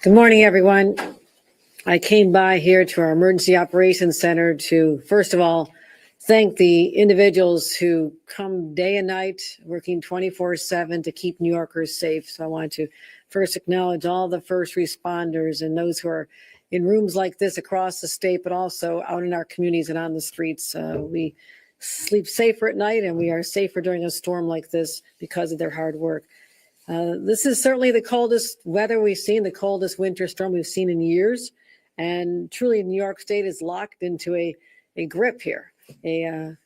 Good morning, everyone. I came by here to our Emergency Operations Center to, first of all, thank the individuals who come day and night, working 24/7 to keep New Yorkers safe. So I want to first acknowledge all the first responders and those who are in rooms like this across the state, but also out in our communities and on the streets. We sleep safer at night, and we are safer during a storm like this because of their hard work. This is certainly the coldest weather we've seen, the coldest winter storm we've seen in years. And truly, New York State is locked into a grip here. An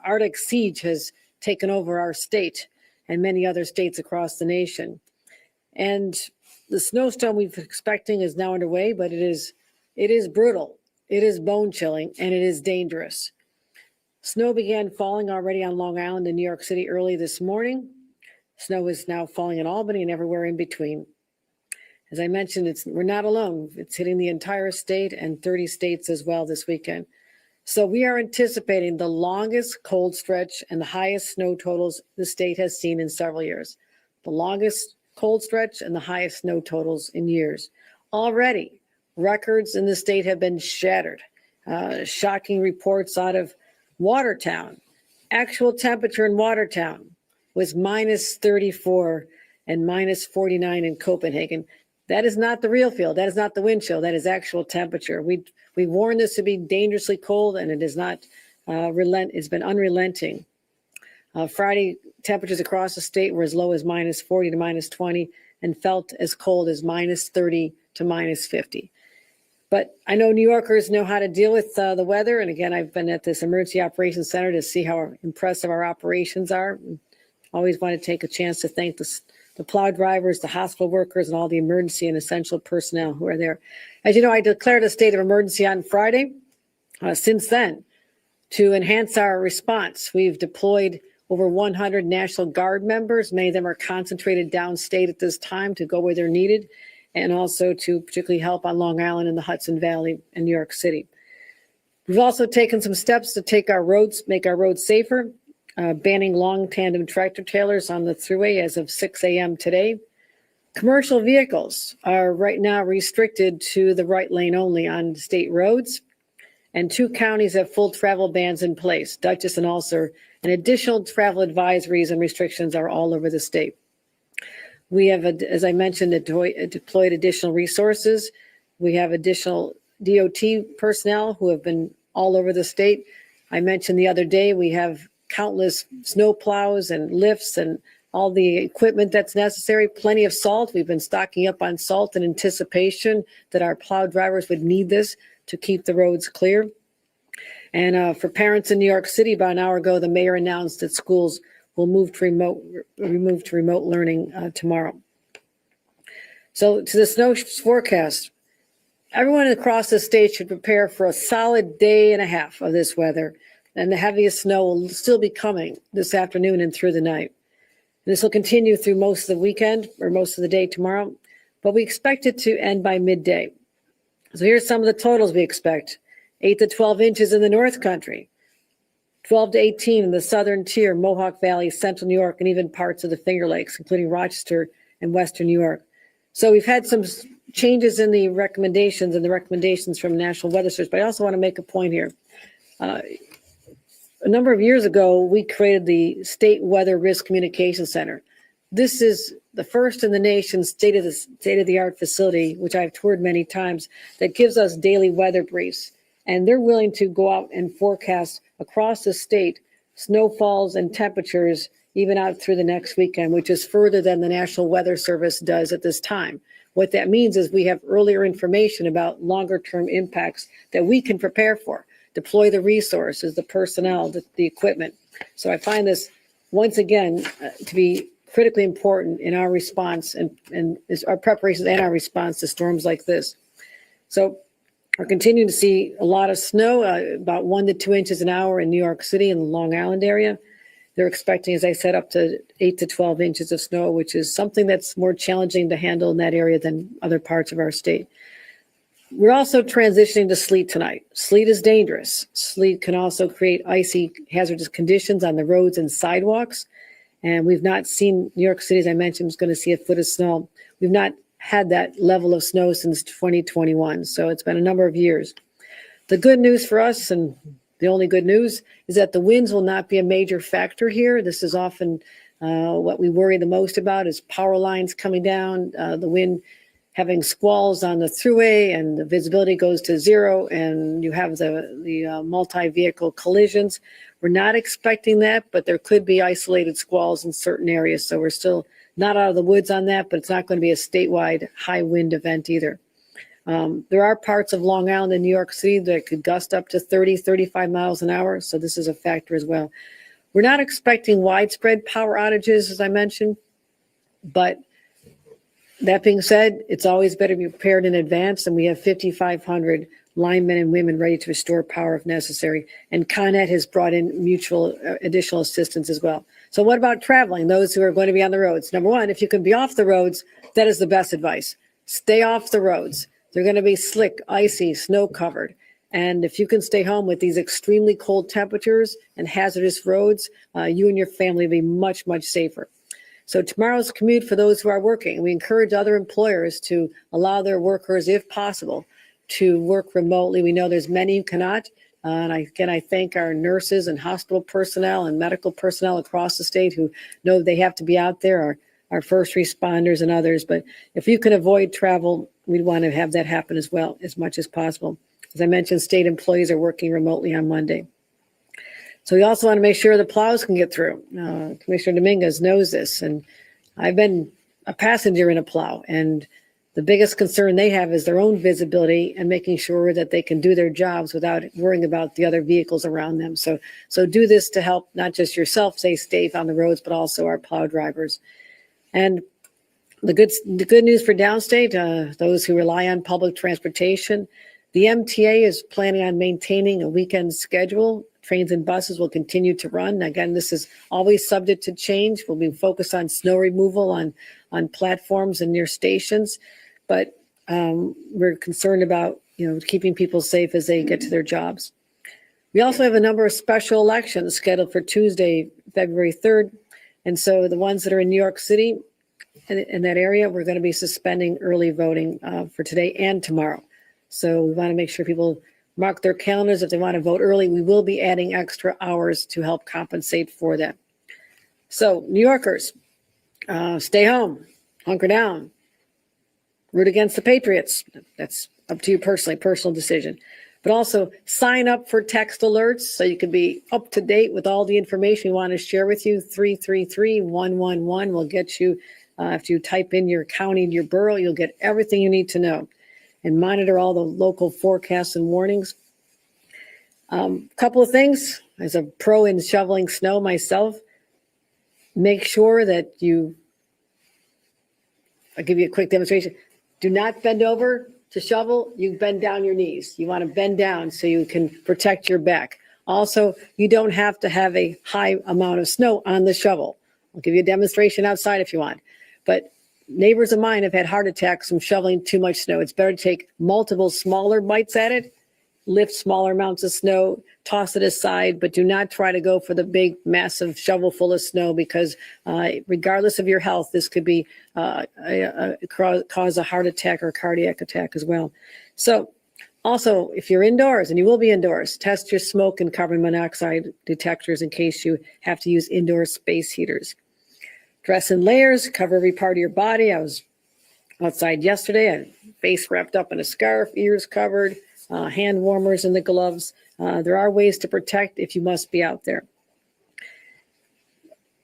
Arctic siege has taken over our state and many other states across the nation. And the snowstorm we've been expecting is now underway, but it is brutal, it is bone chilling, and it is dangerous. Snow began falling already on Long Island and New York City early this morning. Snow is now falling in Albany and everywhere in between. As I mentioned, we're not alone. It's hitting the entire state and 30 states as well this weekend. So we are anticipating the longest cold stretch and the highest snow totals the state has seen in several years. The longest cold stretch and the highest snow totals in years. Already, records in the state have been shattered. Shocking reports out of Watertown. Actual temperature in Watertown was minus 34 and minus 49 in Copenhagen. That is not the real feel. That is not the wind chill. That is actual temperature. We warned this to be dangerously cold, and it is not It's been unrelenting. Friday, temperatures across the state were as low as minus 40 to minus 20 and felt as cold as minus 30 to minus 50. But I know New Yorkers know how to deal with the weather. And again, I've been at this Emergency Operations Center to see how impressive our operations are. Always want to take a chance to thank the plow drivers, the hospital workers, and all the emergency and essential personnel who are there. As you know, I declared a state of emergency on Friday. Since then, to enhance our response, we've deployed over 100 National Guard members. Many of them are concentrated downstate at this time to go where they're needed, and also to particularly help on Long Island and the Hudson Valley and New York City. We've also taken some steps to make our roads safer. Banning long tandem tractor trailers on the thruway as of 6 a.m. today. Commercial vehicles are right now restricted to the right lane only on state roads, and 2 counties have full travel bans in place, Dutchess and Ulster, and additional travel advisories and restrictions are all over the state. We have, as I mentioned, deployed additional resources. We have additional DOT personnel who have been all over the state. I mentioned the other day we have countless snow plows and lifts and all the equipment that's necessary, plenty of salt. We've been stocking up on salt in anticipation that our plow drivers would need this to keep the roads clear. And for parents in New York City, about an hour ago, the mayor announced that schools will move to remote learning tomorrow. So to the snow forecast, everyone across the state should prepare for a solid day and a half of this weather. And the heaviest snow will still be coming this afternoon and through the night. And this will continue through most of the weekend or most of the day tomorrow, but we expect it to end by midday. So here's some of the totals we expect. 8 to 12 inches in the North Country, 12 to 18 in the southern tier, Mohawk Valley, central New York, and even parts of the Finger Lakes, including Rochester and western New York. So we've had some changes in the recommendations from National Weather Service, but I also want to make a point here. A number of years ago, we created the State Weather Risk Communication Center. This is the first in the nation state-of-the-art facility, which I've toured many times, that gives us daily weather briefs. And they're willing to go out and forecast across the state snowfalls and temperatures even out through the next weekend, which is further than the National Weather Service does at this time. What that means is we have earlier information about longer-term impacts that we can prepare for. Deploy the resources, the personnel, the equipment. So I find this, once again, to be critically important in our response and our preparations and our response to storms like this. So we're continuing to see a lot of snow, about 1 to 2 inches an hour in New York City and the Long Island area. They're expecting, as I said, up to 8 to 12 inches of snow, which is something that's more challenging to handle in that area than other parts of our state. We're also transitioning to sleet tonight. Sleet is dangerous. Sleet can also create icy, hazardous conditions on the roads and sidewalks. And we've not seen, New York City, as I mentioned, is going to see a foot of snow. We've not had that level of snow since 2021. So it's been a number of years. The good news for us, and the only good news, is that the winds will not be a major factor here. This is often what we worry the most about is power lines coming down, the wind having squalls on the thruway, and the visibility goes to zero, and you have the multi-vehicle collisions. We're not expecting that, but there could be isolated squalls in certain areas. So we're still not out of the woods on that, but it's not going to be a statewide high wind event either. There are parts of Long Island and New York City that could gust up to 30, 35 miles an hour. So this is a factor as well. We're not expecting widespread power outages, as I mentioned, but that being said, it's always better to be prepared in advance, and we have 5,500 linemen and women ready to restore power if necessary. And Con Ed has brought in mutual additional assistance as well. So what about traveling, those who are going to be on the roads? Number one, if you can be off the roads, that is the best advice. Stay off the roads. They're going to be slick, icy, snow covered. And if you can stay home with these extremely cold temperatures and hazardous roads, you and your family will be much, much safer. So tomorrow's commute for those who are working, we encourage other employers to allow their workers, if possible, to work remotely. We know there's many who cannot. And I thank our nurses and hospital personnel and medical personnel across the state who know they have to be out there, our first responders and others. But if you can avoid travel, we'd want to have that happen as well, as much as possible. As I mentioned, state employees are working remotely on Monday. So we also want to make sure the plows can get through. Commissioner Dominguez knows this, and I've been a passenger in a plow, and the biggest concern they have is their own visibility and making sure that they can do their jobs without worrying about the other vehicles around them. So do this to help not just yourself stay safe on the roads, but also our plow drivers. And the good news for downstate, those who rely on public transportation, the MTA is planning on maintaining a weekend schedule. Trains and buses will continue to run. Again, this is always subject to change. We'll be focused on snow removal on platforms and near stations, but we're concerned about keeping people safe as they get to their jobs. We also have a number of special elections scheduled for Tuesday, February 3rd, and so the ones that are in New York City and in that area, we're going to be suspending early voting for today and tomorrow. So we want to make sure people mark their calendars if they want to vote early. We will be adding extra hours to help compensate for that. So New Yorkers, stay home, hunker down, root against the Patriots. That's up to you personally, personal decision. But also sign up for text alerts so you can be up to date with all the information we want to share with you. 333-111 will get you, if you type in your county and your borough, you'll get everything you need to know. And monitor all the local forecasts and warnings. Couple of things, as a pro in shoveling snow myself, make sure that I'll give you a quick demonstration. Do not bend over to shovel, you bend down your knees. You want to bend down so you can protect your back. Also, you don't have to have a high amount of snow on the shovel. I'll give you a demonstration outside if you want. But neighbors of mine have had heart attacks from shoveling too much snow. It's better to take multiple smaller bites at it, lift smaller amounts of snow, toss it aside, but do not try to go for the big, massive shovel full of snow because regardless of your health, this could be cause a heart attack or cardiac attack as well. So also, if you're indoors, and you will be indoors, test your smoke and carbon monoxide detectors in case you have to use indoor space heaters. Dress in layers, cover every part of your body. I was outside yesterday, I had face wrapped up in a scarf, ears covered, hand warmers in the gloves. There are ways to protect if you must be out there.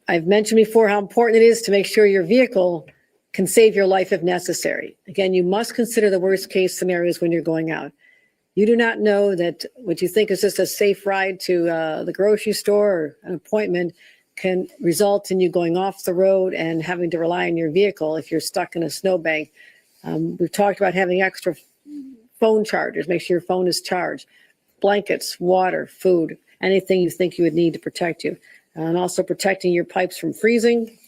I've mentioned before how important it is to make sure your vehicle can save your life if necessary. Again, you must consider the worst case scenarios when you're going out. You do not know that what you think is just a safe ride to the grocery store or an appointment can result in you going off the road and having to rely on your vehicle if you're stuck in a snowbank. We've talked about having extra phone chargers, make sure your phone is charged, blankets, water, food, anything you think you would need to protect you. And also protecting your pipes from freezing.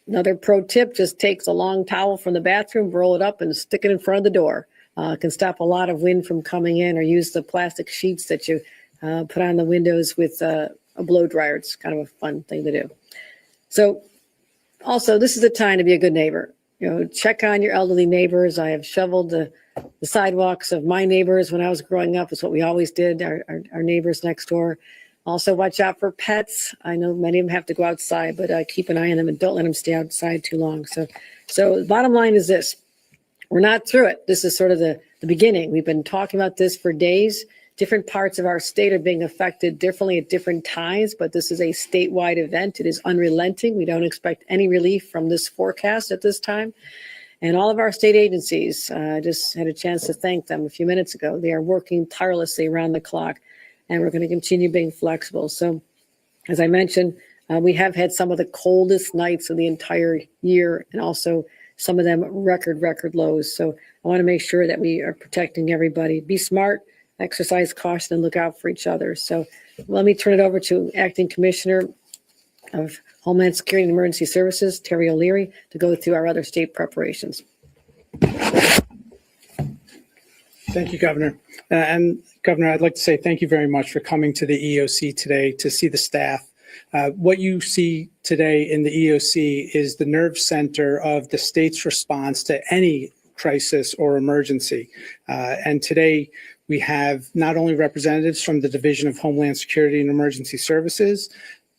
Another pro tip, just takes a long towel from the bathroom, roll it up and stick it in front of the door. It can stop a lot of wind from coming in, or use the plastic sheets that you put on the windows with a blow dryer. It's kind of a fun thing to do. So also, this is the time to be a good neighbor. check on your elderly neighbors. I have shoveled the sidewalks of my neighbors when I was growing up. It's what we always did, our neighbors next door. Also watch out for pets. I know many of them have to go outside, but keep an eye on them and don't let them stay outside too long. So the bottom line is this. We're not through it. This is sort of the beginning. We've been talking about this for days. Different parts of our state are being affected differently at different times, but this is a statewide event. It is unrelenting. We don't expect any relief from this forecast at this time. And all of our state agencies, I just had a chance to thank them a few minutes ago. They are working tirelessly around the clock, and we're going to continue being flexible. So, as I mentioned, we have had some of the coldest nights of the entire year, and also some of them record lows. So I want to make sure that we are protecting everybody. Be smart, exercise caution, and look out for each other. So let me turn it over to Acting Commissioner of Homeland Security and Emergency Services, Terry O'Leary, to go through our other state preparations. Thank you, Governor. And Governor, I'd like to say thank you very much for coming to the EOC today to see the staff. What you see today in the EOC is the nerve center of the state's response to any crisis or emergency. And today we have not only representatives from the Division of Homeland Security and Emergency Services,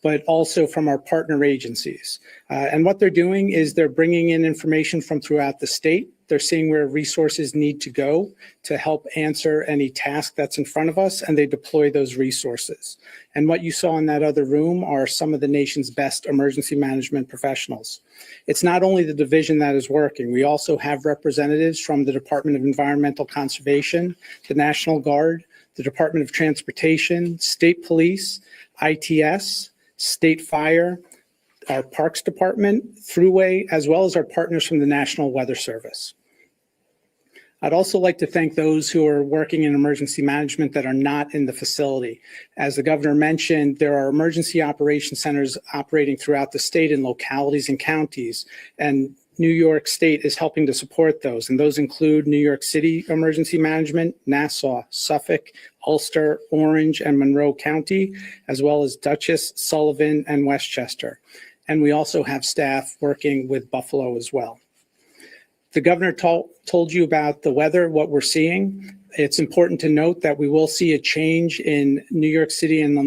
but also from our partner agencies. And what they're doing is they're bringing in information from throughout the state. They're seeing where resources need to go to help answer any task that's in front of us, and they deploy those resources. And what you saw in that other room are some of the nation's best emergency management professionals. It's not only the division that is working. We also have representatives from the Department of Environmental Conservation, the National Guard, the Department of Transportation, State Police, ITS, State Fire, our Parks Department, Thruway, as well as our partners from the National Weather Service. I'd also like to thank those who are working in emergency management that are not in the facility. As the governor mentioned, there are emergency operation centers operating throughout the state in localities and counties, and New York State is helping to support those. And those include New York City Emergency Management, Nassau, Suffolk, Ulster, Orange, and Monroe County, as well as Dutchess, Sullivan, and Westchester. And we also have staff working with Buffalo as well. The governor told you about the weather, what we're seeing. It's important to note that we will see a change in New York City and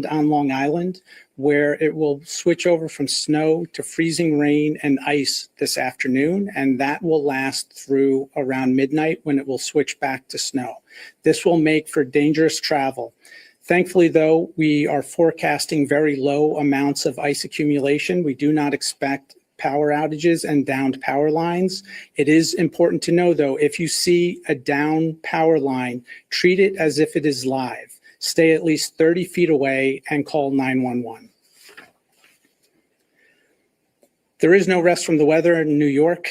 on Long Island, where it will switch over from snow to freezing rain and ice this afternoon, and that will last through around midnight when it will switch back to snow. This will make for dangerous travel. Thankfully, though, we are forecasting very low amounts of ice accumulation. We do not expect power outages and downed power lines. It is important to know, though, if you see a down power line, treat it as if it is live. Stay at least 30 feet away and call 911. There is no rest from the weather in New York.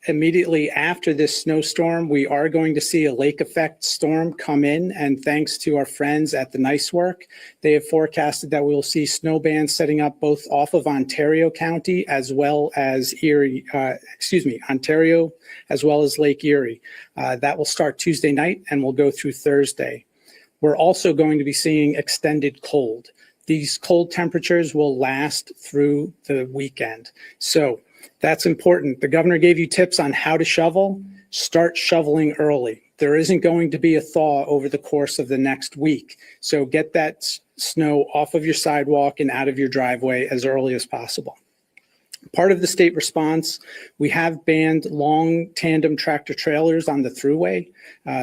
Immediately after this snowstorm, we are going to see a lake effect storm come in, and thanks to our friends at the Nice Work, they have forecasted that we will see snow bands setting up both off of Ontario County as well as Ontario as well as Lake Erie. That will start Tuesday night and will go through Thursday. We're also going to be seeing extended cold. These cold temperatures will last through the weekend. So that's important. The governor gave you tips on how to shovel. Start shoveling early. There isn't going to be a thaw over the course of the next week. So get that snow off of your sidewalk and out of your driveway as early as possible. Part of the state response, we have banned long tandem tractor trailers on the thruway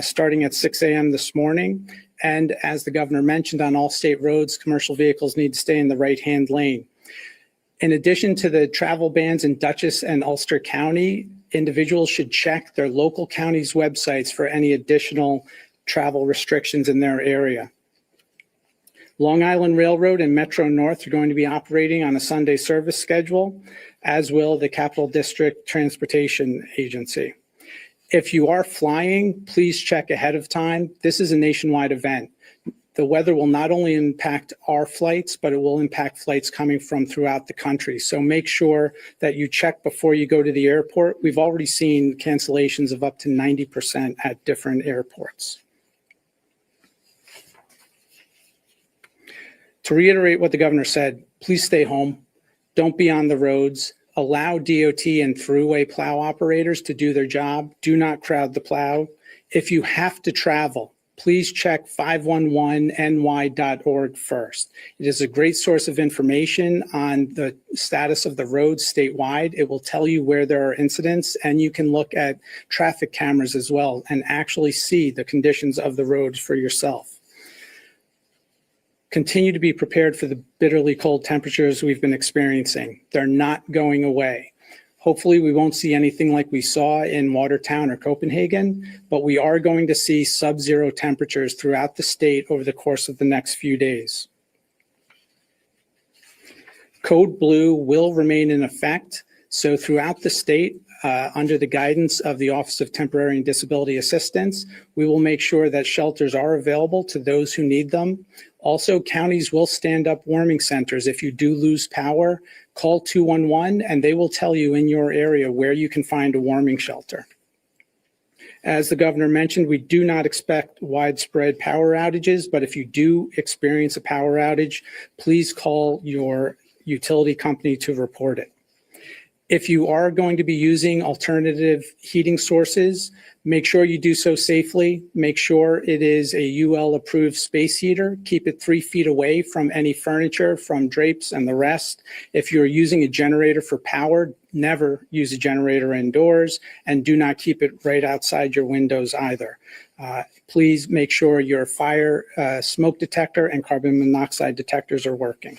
starting at 6 a.m. this morning. And as the governor mentioned, on all state roads, commercial vehicles need to stay in the right-hand lane. In addition to the travel bans in Dutchess and Ulster County, individuals should check their local county's websites for any additional travel restrictions in their area. Long Island Railroad and Metro North are going to be operating on a Sunday service schedule, as will the Capital District Transportation Agency. If you are flying, please check ahead of time. This is a nationwide event. The weather will not only impact our flights, but it will impact flights coming from throughout the country. So make sure that you check before you go to the airport. We've already seen cancellations of up to 90% at different airports. To reiterate what the governor said, please stay home. Don't be on the roads. Allow DOT and throughway plow operators to do their job. Do not crowd the plow. If you have to travel, please check 511ny.org first. It is a great source of information on the status of the roads statewide. It will tell you where there are incidents, and you can look at traffic cameras as well and actually see the conditions of the roads for yourself. Continue to be prepared for the bitterly cold temperatures we've been experiencing. They're not going away. Hopefully, we won't see anything like we saw in Watertown or Copenhagen, but we are going to see sub-zero temperatures throughout the state over the course of the next few days. Code Blue will remain in effect. So throughout the state, under the guidance of the Office of Temporary and Disability Assistance, we will make sure that shelters are available to those who need them. Also, counties will stand up warming centers. If you do lose power, call 211 and they will tell you in your area where you can find a warming shelter. As the governor mentioned, we do not expect widespread power outages, but if you do experience a power outage, please call your utility company to report it. If you are going to be using alternative heating sources, make sure you do so safely. Make sure it is a UL approved space heater. Keep it 3 feet away from any furniture, from drapes and the rest. If you're using a generator for power, never use a generator indoors, and do not keep it right outside your windows either. Please make sure your fire smoke detector and carbon monoxide detectors are working.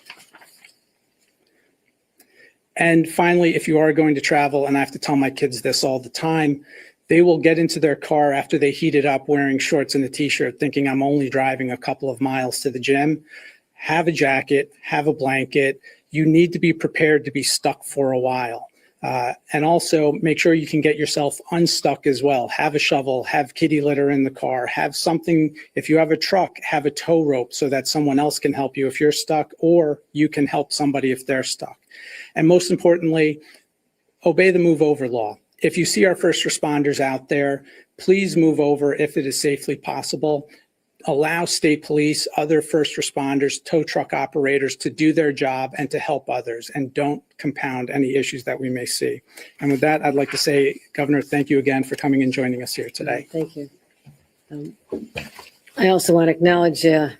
And finally, if you are going to travel, and I have to tell my kids this all the time, they will get into their car after they heat it up wearing shorts and a t-shirt thinking I'm only driving a couple of miles to the gym. Have a jacket, have a blanket. You need to be prepared to be stuck for a while. And also make sure you can get yourself unstuck as well. Have a shovel, have kitty litter in the car, have something. If you have a truck, have a tow rope so that someone else can help you if you're stuck, or you can help somebody if they're stuck. And most importantly, obey the move over law. If you see our first responders out there, please move over if it is safely possible. Allow state police, other first responders, tow truck operators to do their job and to help others, and don't compound any issues that we may see. And with that, I'd like to say, Governor, thank you again for coming and joining us here today. Thank you. I also want to acknowledge the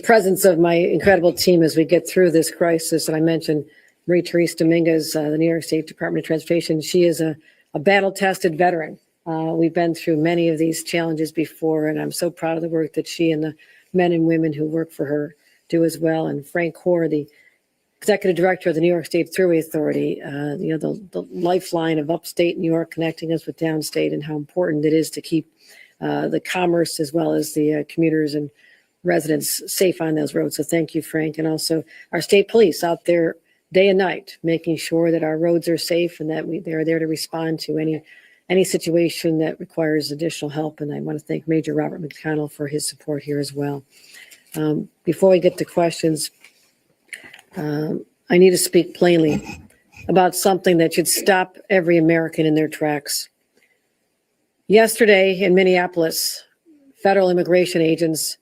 presence of my incredible team as we get through this crisis. And I mentioned Marie-Therese Dominguez, the New York State Department of Transportation. She is a battle-tested veteran. We've been through many of these challenges before, and I'm so proud of the work that she and the men and women who work for her do as well. And Frank Hoare, the executive director of the New York State Thruway Authority, the lifeline of upstate New York connecting us with downstate, and how important it is to keep the commerce as well as the commuters and residents safe on those roads. So thank you, Frank. And also our state police out there day and night, making sure that our roads are safe and that they're there to respond to any situation that requires additional help. And I want to thank Major Robert McConnell for his support here as well. Before we get to questions, I need to speak plainly about something that should stop every American in their tracks. Yesterday in Minneapolis, federal immigration agents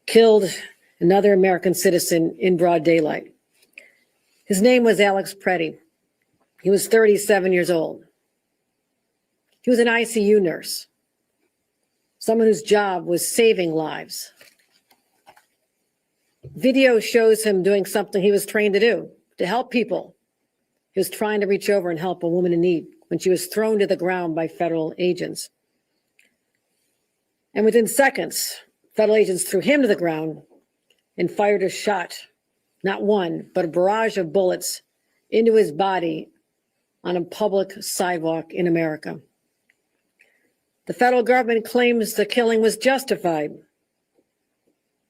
killed another American citizen in broad daylight. His name was Alex Preddy. He was 37 years old. He was an ICU nurse, someone whose job was saving lives. Video shows him doing something he was trained to do, to help people. He was trying to reach over and help a woman in need when she was thrown to the ground by federal agents. And within seconds, federal agents threw him to the ground and fired a shot, not one, but a barrage of bullets into his body on a public sidewalk in America. The federal government claims the killing was justified.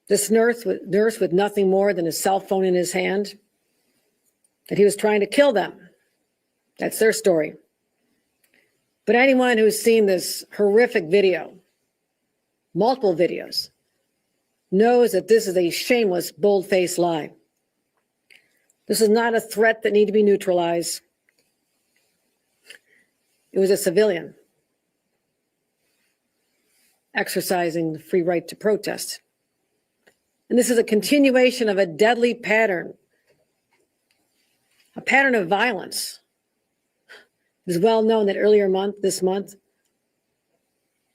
This nurse with nothing more than a cell phone in his hand, that he was trying to kill them. That's their story. But anyone who's seen this horrific video, multiple videos, knows that this is a shameless, bold-faced lie. This is not a threat that needs to be neutralized. It was a civilian exercising the free right to protest. And this is a continuation of a deadly pattern, a pattern of violence It is well known that earlier this month,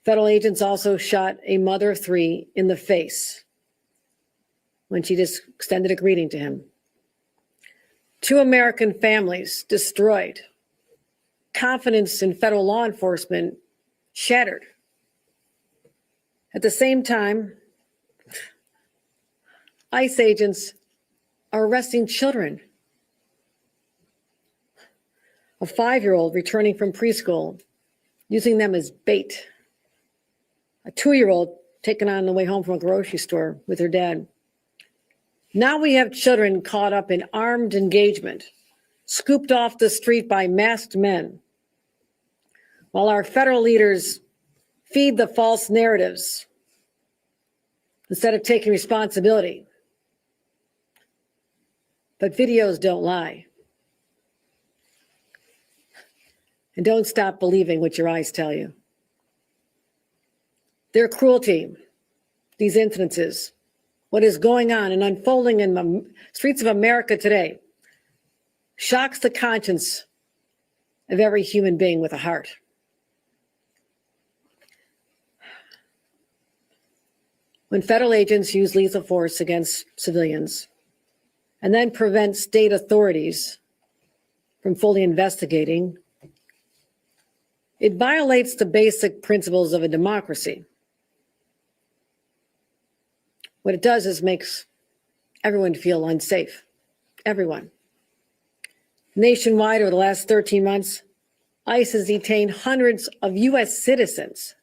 federal agents also shot a mother of 3 in the face when she just extended a greeting to him. 2 American families destroyed. Confidence in federal law enforcement shattered. At the same time, ICE agents are arresting children. A 5-year-old returning from preschool, using them as bait. A 2-year-old taken on the way home from a grocery store with her dad. Now we have children caught up in armed engagement, scooped off the street by masked men, while our federal leaders feed the false narratives instead of taking responsibility. But videos don't lie. And don't stop believing what your eyes tell you. Their cruelty, these incidences, what is going on and unfolding in the streets of America today, shocks the conscience of every human being with a heart. When federal agents use lethal force against civilians and then prevent state authorities from fully investigating, it violates the basic principles of a democracy. What it does is makes everyone feel unsafe. Everyone. Nationwide, over the last 13 months, ICE has detained hundreds of U.S. citizens,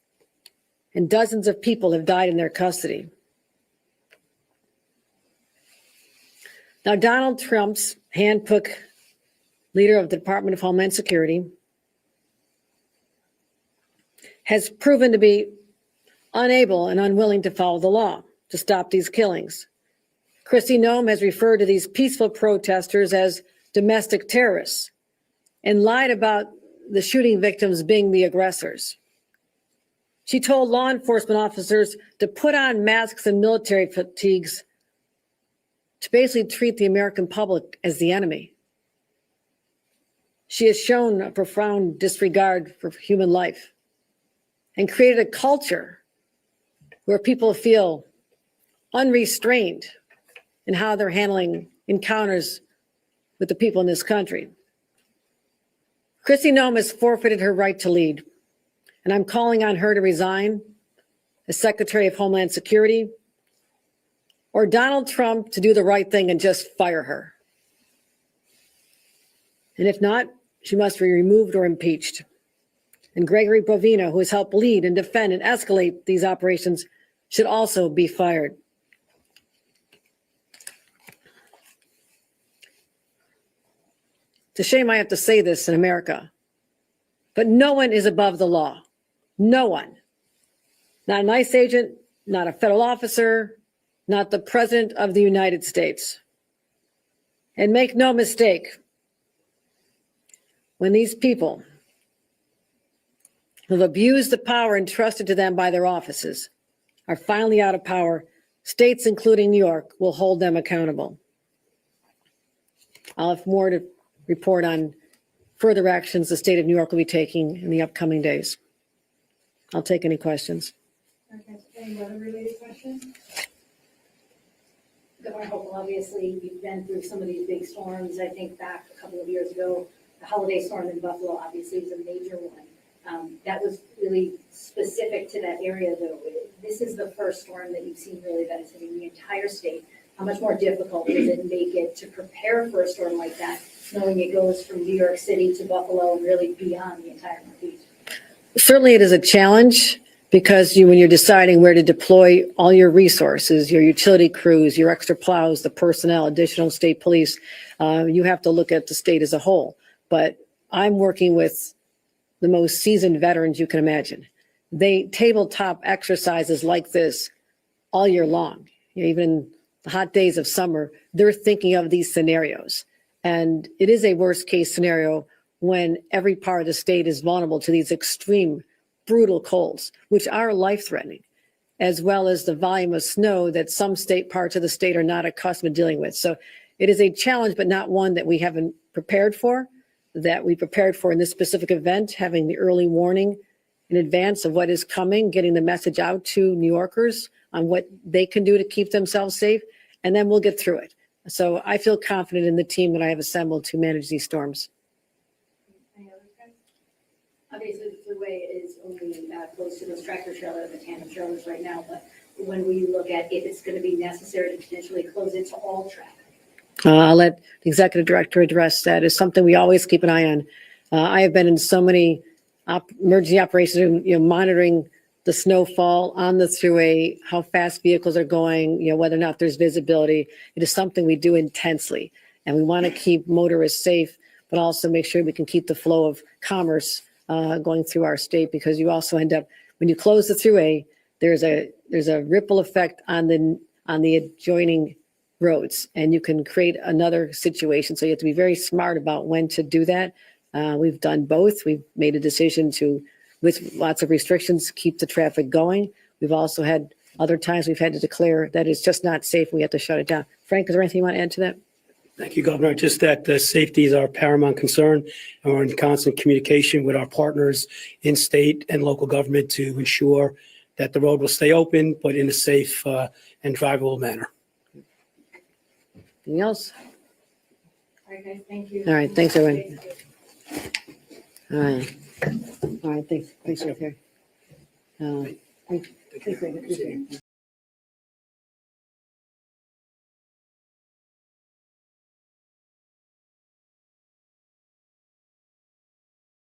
and dozens of people have died in their custody. Now, Donald Trump's handpicked leader of the Department of Homeland Security has proven to be unable and unwilling to follow the law to stop these killings. Kristi Noem has referred to these peaceful protesters as domestic terrorists and lied about the shooting victims being the aggressors. She told law enforcement officers to put on masks and military fatigues to basically treat the American public as the enemy. She has shown a profound disregard for human life and created a culture where people feel unrestrained in how they're handling encounters with the people in this country. Kristi Noem has forfeited her right to lead, and I'm calling on her to resign as Secretary of Homeland Security, or Donald Trump to do the right thing and just fire her. And if not, she must be removed or impeached. And Gregory Bovino, who has helped lead and defend and escalate these operations, should also be fired. It's a shame I have to say this in America, but no one is above the law. No one. Not an ICE agent, not a federal officer, not the President of the United States. And make no mistake, when these people who have abused the power entrusted to them by their offices are finally out of power, states, including New York, will hold them accountable. I'll have more to report on further actions the state of New York will be taking in the upcoming days. I'll take any questions. Okay, any other related questions? Governor Hochul, obviously, you've been through some of these big storms. I think back a couple of years ago, the holiday storm in Buffalo obviously was a major one. That was really specific to that area, though. This is the first storm that you've seen really that is hitting the entire state. How much more difficult does it make it to prepare for a storm like that, knowing it goes from New York City to Buffalo and really beyond the entire Northeast? Certainly it is a challenge because when you're deciding where to deploy all your resources, your utility crews, your extra plows, the personnel, additional state police, you have to look at the state as a whole. But I'm working with the most seasoned veterans you can imagine. They tabletop exercises like this all year long. Even the hot days of summer, they're thinking of these scenarios. And it is a worst case scenario when every part of the state is vulnerable to these extreme, brutal colds, which are life-threatening, as well as the volume of snow that some parts of the state are not accustomed to dealing with. So it is a challenge, but not one that we haven't prepared for. that we prepared for in this specific event, having the early warning in advance of what is coming, getting the message out to New Yorkers on what they can do to keep themselves safe, and then we'll get through it. So I feel confident in the team that I have assembled to manage these storms. Any other guys? Obviously, the thruway is only close to those tractor trailers, the tandem trailers right now, but when we look at if it's going to be necessary to potentially close it to all traffic. I'll let the executive director address that. It's something we always keep an eye on. I have been in so many emergency operations, monitoring the snowfall on the thruway, how fast vehicles are going, whether or not there's visibility. It is something we do intensely, and we want to keep motorists safe, but also make sure we can keep the flow of commerce going through our state, because you also end up, when you close the thruway, there's a ripple effect on the adjoining roads, and you can create another situation. So you have to be very smart about when to do that. We've done both. We've made a decision to, with lots of restrictions, keep the traffic going. We've also had other times we've had to declare that it's just not safe. We have to shut it down. Frank, is there anything you want to add to that? Thank you, Governor. Just that safety is our paramount concern, and we're in constant communication with our partners in state and local government to ensure that the road will stay open, but in a safe and drivable manner. Anything else? All right, guys, thank you. All right, thanks, everyone. All right. All right, thanks, okay.